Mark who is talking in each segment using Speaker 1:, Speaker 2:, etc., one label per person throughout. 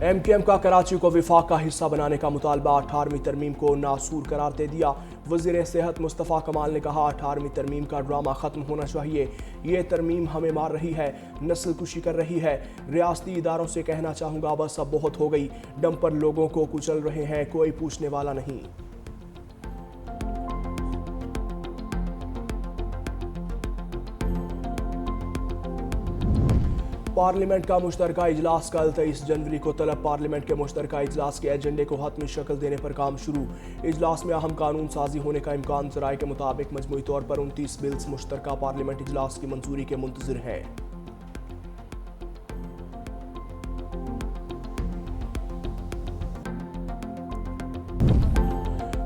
Speaker 1: MKM का कराची को विफाक का हिस्सा बनाने का मुतालबा 18वीं तरमीम को नासूर करार दे दिया। वज़ीर सेहत मुस्तफ़ा कमाल ने कहा 18वीं तरमीम का ड्रामा ख़त्म होना चाहिए। ये तरमीम हमें मार रही है, नस्ल कुशी कर रही है। रियासती इदारों से कहना चाहूँगा बस अब बहुत हो गई। डंपर लोगों को कुचल रहे हैं, कोई पूछने वाला नहीं। पार्लियामेंट का मुश्तरका इजलास कल 23 जनवरी को तलब। पार्लियामेंट के मुश्तरका इजलास के एजेंडे को हतमी शक्ल देने पर काम शुरू। इजलास में अहम कानून साजी होने का इम्कान। ज़राए के मुताबिक मजमूई तौर पर 29 बिल्स मुश्तरका पार्लियामेंट इजलास की मंजूरी के मुंतज़िर हैं।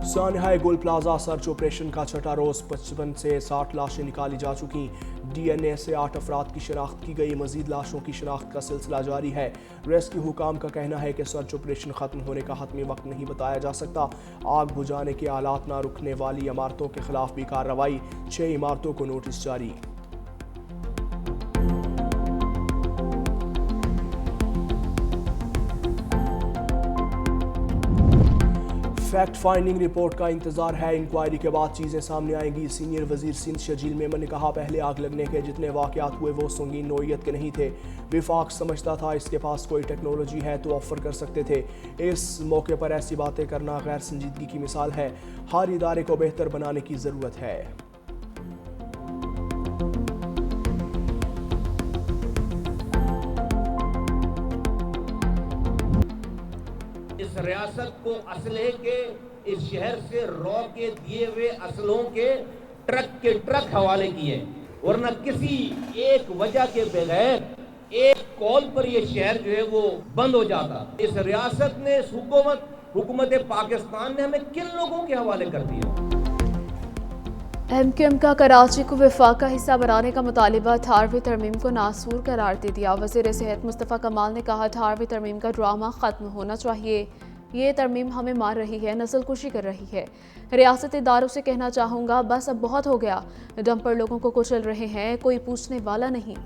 Speaker 1: सानहाए गुल प्लाजा सर्च ऑपरेशन का छठा रोज 55 से 60 लाशें निकाली जा चुकी। DNA से 8 अफराद की शनाख्त की गई। मजीद लाशों की शनाख्त का सिलसिला जारी है। रेस्क्यू हुकाम का कहना है कि सर्च ऑपरेशन खत्म होने का हतमी वक्त नहीं बताया जा सकता। आग बुझाने के आलात ना रुकने वाली इमारतों के खिलाफ भी कार्रवाई। 6 इमारतों को नोटिस जारी। फैक्ट फाइंडिंग रिपोर्ट का इंतजार है। इंक्वायरी के बाद चीजें सामने आएंगी। सीनियर वजीर सिंध शजील मेमन ने कहा पहले आग लगने के जितने वाकयात हुए वो संगीन नौइयत के नहीं थे। विफाक समझता था इसके पास कोई टेक्नोलॉजी है तो ऑफर कर सकते थे। इस मौके पर ऐसी बातें करना गैर संजीदगी की मिसाल है। हर इदारे को बेहतर बनाने की जरूरत है।
Speaker 2: इस रियासत को असलहे के, इस शहर से रॉ के दिए हुए असलों के ट्रक हवाले किए, वरना किसी एक वजह के बगैर एक कॉल पर यह शहर जो है वो बंद हो जाता। इस रियासत ने, इस हुकूमत पाकिस्तान ने हमें किन लोगों के हवाले कर दिया।
Speaker 3: MKM का कराची को विफाक का हिस्सा बनाने का मुतालिबा 18वीं तरमीम को नासूर करार दे दिया। वज़ीर सेहत मुस्तफ़ा कमाल ने कहा 18वीं तरमीम का ड्रामा ख़त्म होना चाहिए। ये तरमीम हमें मार रही है, नस्ल कुशी कर रही है। रियासती इदारों से कहना चाहूँगा बस अब बहुत हो गया। डंपर लोगों को कुचल रहे हैं, कोई पूछने वाला नहीं।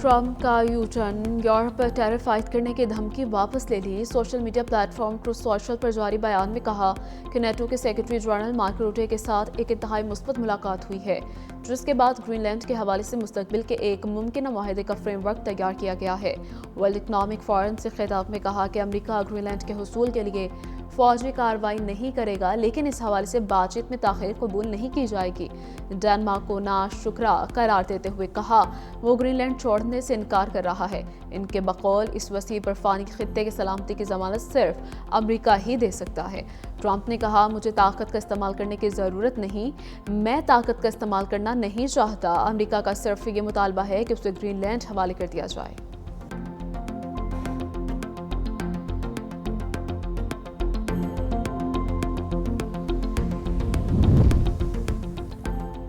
Speaker 3: ट्रंप का यू-टर्न, यूरोप पर टैरिफ आयद करने की धमकी वापस ले ली। Social media platform Truth Social पर जारी बयान में कहा कि नेटो के सेक्रेटरी जनरल मार्क रूटे के साथ एक इंतहाई मुस्बत मुलाकात हुई है, जिसके बाद ग्रीनलैंड के हवाले से मुस्तकबिल के एक मुमकिन माहिदे का फ्रेमवर्क तैयार किया गया है। वर्ल्ड इकनॉमिक फोरम से खिताब में कहा कि अमेरिका ग्रीनलैंड के हुसूल के लिए फौजी कार्रवाई नहीं करेगा, लेकिन इस हवाले से बातचीत में ताख़ीर कबूल नहीं की जाएगी। डेनमार्क को नाशुक्रा करार देते हुए कहा वो ग्रीनलैंड छोड़ने से इनकार कर रहा है। इनके बकौल इस वसी बर्फानी खित्ते की सलामती की जमानत सिर्फ अमेरिका ही दे सकता है। ट्रंप ने कहा मुझे ताकत का इस्तेमाल करने की ज़रूरत नहीं, मैं ताकत का इस्तेमाल करना नहीं चाहता। अमेरिका का सिर्फ ये मुतालबा है कि उसे ग्रीनलैंड हवाले कर दिया जाए।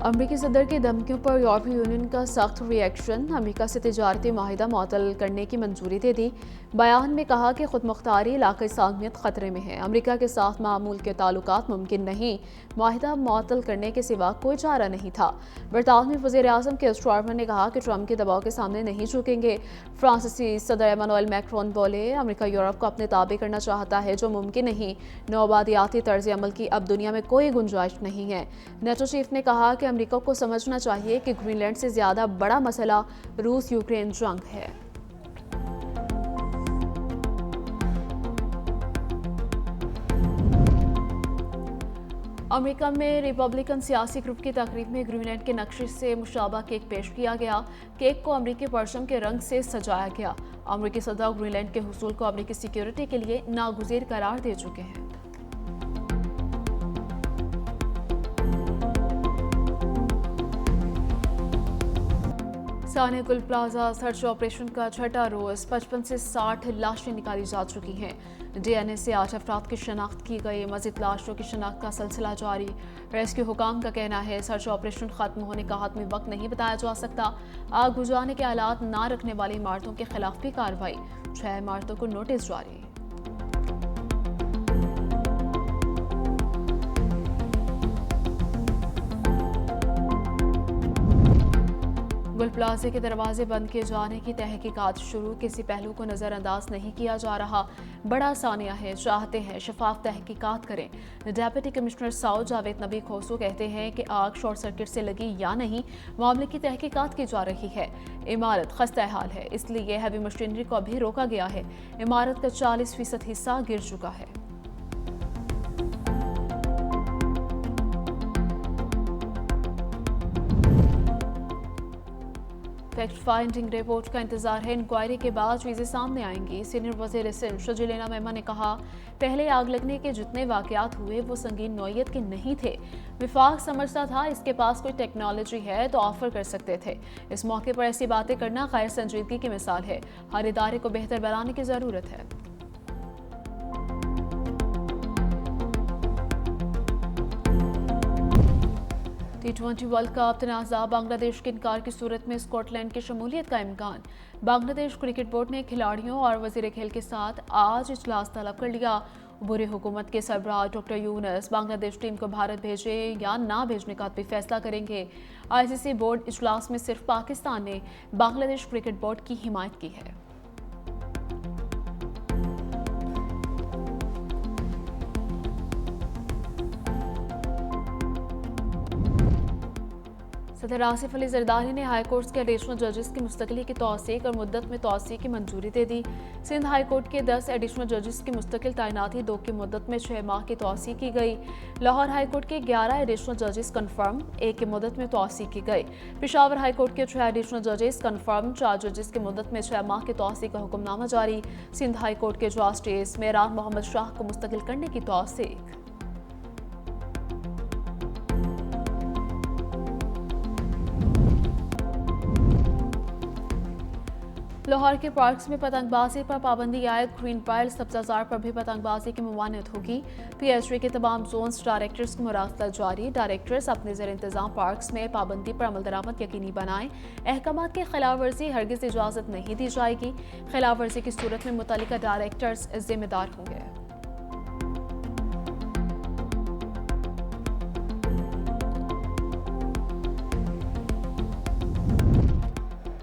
Speaker 3: अमेरिकी सदर की धमकियों पर यूरोपीय यूनियन का सख्त रिएक्शन। अमेरिका से तिजारती माहिदा मुअत्तल करने की मंजूरी दे दी। बयान में कहा कि खुद मुख्तारी इलाक़ाई सालमियत ख़तरे में है। अमेरिका के साथ मामूल के ताल्लुकात मुमकिन नहीं। माहिदा मुअत्तल करने के सिवा कोई चारा नहीं था। बरतानवी वज़ीर आज़म के स्टारमर ने कहा कि ट्रंप के दबाव के सामने नहीं झुकेंगे। फ्रांसीसी सदर एमानुएल मैक्रोन बोले अमेरिका यूरोप को अपने ताबे करना चाहता है, जो मुमकिन नहीं। नौआबादियाती तर्ज अमल की अब दुनिया में कोई गुंजाइश नहीं है। नेटो चीफ ने कहा कि अमेरिका को समझना चाहिए कि ग्रीनलैंड से ज्यादा बड़ा मसला रूस यूक्रेन जंग है। अमेरिका में रिपब्लिकन सियासी ग्रुप की तकरीब में ग्रीनलैंड के नक्शे से मुशाबा केक पेश किया गया। केक को अमेरिकी परचम के रंग से सजाया गया। अमेरिकी सदर ग्रीनलैंड के हुसूल को अमेरिकी सिक्योरिटी के लिए नागुज़ीर करार दे चुके हैं। साने गुल प्लाजा सर्च ऑपरेशन का छठा रोज 55 से 60 लाशें निकाली जा चुकी हैं। DNA से 8 अफराद की शनाख्त की गई। मज़ीद लाशों की शनाख्त का सिलसिला जारी। रेस्क्यू हुकाम का कहना है सर्च ऑपरेशन खत्म होने का हतमी वक्त नहीं बताया जा सकता। आग बुझाने के आलात ना रखने वाली इमारतों के खिलाफ भी कार्रवाई। 6 इमारतों को नोटिस जारी। गुल प्लाजा के दरवाजे बंद किए जाने की तहकीकात शुरू, किसी पहलू को नज़रअंदाज नहीं किया जा रहा। बड़ा सानिया है, चाहते हैं शफाफ तहकीकात करें। डेप्यूटी कमिश्नर साउथ जावेद नबी खोसू कहते हैं कि आग शॉर्ट सर्किट से लगी या नहीं, मामले की तहकीकात की जा रही है। इमारत खस्ता हाल है, इसलिए हैवी मशीनरी को अभी रोका गया है। इमारत का 40% हिस्सा गिर चुका है। फैक्ट फाइंडिंग रिपोर्ट का इंतजार है, इंक्वायरी के बाद चीजें सामने आएंगी। सीनियर वज़ीर सिंध शजीलेना मेमन ने कहा, पहले आग लगने के जितने वाकयात हुए वो संगीन नौयत के नहीं थे। विफाक समझता था इसके पास कोई टेक्नोलॉजी है तो ऑफर कर सकते थे। इस मौके पर ऐसी बातें करना गैर संजीदगी की मिसाल है। हर इदारे को बेहतर बनाने की जरूरत है। T20 वर्ल्ड कप तनाज़ा, बांग्लादेश के इनकार की सूरत में स्कॉटलैंड की शमूलियत का इम्कान। बांग्लादेश क्रिकेट बोर्ड ने खिलाड़ियों और वज़ीर खेल के साथ आज इजलास तलब कर लिया। बुरी हुकूमत के सरबराह डॉक्टर यूनुस बांग्लादेश टीम को भारत भेजे या ना भेजने का भी फैसला करेंगे। ICC बोर्ड इजलास में सिर्फ पाकिस्तान ने बांग्लादेश क्रिकेट बोर्ड की हिमायत की है। सदर आसिफ अली जरदारी ने हाई कोर्ट के एडिशनल जजेस की मुस्तकिली की तौसीक और मुद्दत में तौसीक की मंजूरी दे दी। सिंध हाई कोर्ट के 10 एडिशनल जजेस की मुस्तकिल तैनाती 2 की मुद्दत में 6 माह की तौसीक की गई। लाहौर हाई कोर्ट के 11 एडिशनल जजेस कन्फर्म, 1 की मुद्दत में तौसीक की गई। पेशावर हाई कोर्ट के 6 एडिशनल जजेस कन्फर्म, 4 जजेस की मुद्दत में 6 माह की तौसीक का हुक्मनामा जारी। सिंध हाई कोर्ट के जस्टिस मेहरान मोहम्मद शाह को मुस्तकिल करने की तौसीक। लाहौर के पार्क्स में पतंगबाजी पर पाबंदी आयद, ग्रीन पाइल्स सब्जाजार पर भी पतंगबाजी की ममानियत होगी। PHV के तमाम जोन्स डायरेक्टर्स को मुरासला जारी। डायरेक्टर्स अपने ज़ेर इंतजाम पार्क्स में पाबंदी पर अमल दरामद यकीनी बनाएं। अहकामात की खिलाफ वर्जी हरगिज इजाज़त नहीं दी जाएगी। खिलाफ वर्जी की सूरत में मुतल्लिका डायरेक्टर्स जिम्मेदार होंगे।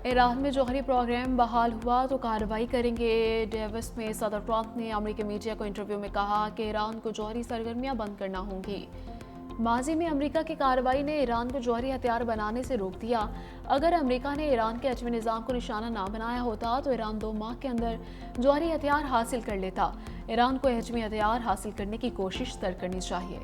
Speaker 3: ईरान में जौहरी प्रोग्राम बहाल हुआ तो कार्रवाई करेंगे। डेवस में सदर ट्रंप ने अमेरिकी मीडिया को इंटरव्यू में कहा कि ईरान को जौहरी सरगर्मियां बंद करना होंगी। माजी में अमेरिका की कार्रवाई ने ईरान को जौहरी हथियार बनाने से रोक दिया। अगर अमेरिका ने ईरान के एटमी निज़ाम को निशाना ना बनाया होता तो ईरान 2 माह के अंदर जौहरी हथियार हासिल कर लेता। ईरान को एटमी हथियार हासिल करने की कोशिश तर करनी चाहिए।